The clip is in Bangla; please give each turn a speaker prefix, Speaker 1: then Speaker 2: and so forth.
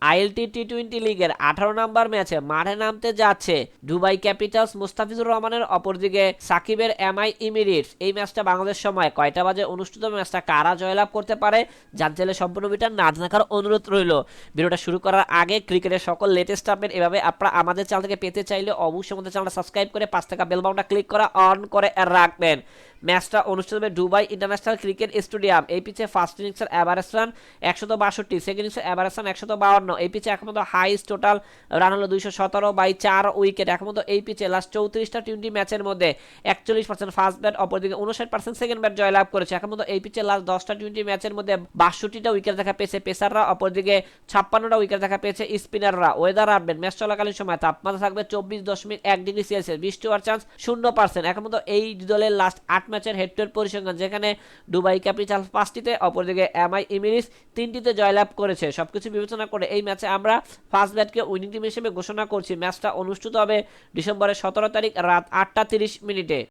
Speaker 1: আইএলটি টি-20 লিগের 18 নম্বর ম্যাচে মাঠে নামতে যাচ্ছে দুবাই ক্যাপিটালস মুস্তাফিজুর রহমানের, অপরদিকে সাকিবের এমআই ইমিরেটস। এই ম্যাচটা বাংলাদেশ সময় কয়টা বাজে অনুষ্ঠিত, ম্যাচটা কারা জয়লাভ করতে পারে জানতে চাইলে সম্পূর্ণ ভিডিওটা না দেখার অনুরোধ রইল। ভিডিওটা শুরু করার আগে ক্রিকেটের সকল লেটেস্ট আপডেট এভাবে আপনারা আমাদের চ্যানেল থেকে পেতে চাইলে অবশ্যই আমাদের চ্যানেলটা সাবস্ক্রাইব করে পাঁচ টাকা বেল বাটনটা ক্লিক করা অন করে রাখবেন। ম্যাচটা অনুষ্ঠিত হবে দুবাই ইন্টারন্যাশনাল ক্রিকেট স্টেডিয়াম। এই পিচে ফার্স্ট ইনিংসের অ্যাভারেজ রান 162, সেকেন্ড ইনিংসের অ্যাভারেজ রান 152। এই পিচে একমাত্র হাইস্ট টোটাল রান হলো 217/4 উইকেট। একমাত্র এই পিচে লাস্ট 34টা টি-20 ম্যাচের মধ্যে 41% ফার্স্ট ব্যাট, অপরদিকে 59% সেকেন্ড ব্যাট জয়লাভ করেছে। একমাত্র এই পিচে লাস্ট 10টা টি-20 ম্যাচের মধ্যে 62টা উইকেট দেখা পেয়েছে পেসাররা, অপরদিকে 56টা উইকেট দেখা পেয়েছে স্পিনাররা। ওয়েদার আপডেট, ম্যাচ চলাকালীন সময় তাপমাত্রা থাকবে 24.1 ডিগ্রি সেলসিয়াস, বৃষ্টি হওয়ার চান্স 0%। একমাত্র এই দলের লাস্ট 8 ম্যাচের হেড টু হেড পরিসংখ্যান, যেখানে দুবাই ক্যাপিটাল 5টিতে, অপরদিকে এমআই ইমিরেটস 3টিতে জয়লাভ করেছে। সবকিছু বিবেচনা করে এই ম্যাচে আমরা ফার্স্ট ব্যাটকে উইনিং টিম হিসেবে ঘোষণা করছি। ম্যাচটা অনুষ্ঠিত হবে ডিসেম্বরের 17 তারিখ রাত 8টা 30 মিনিটে।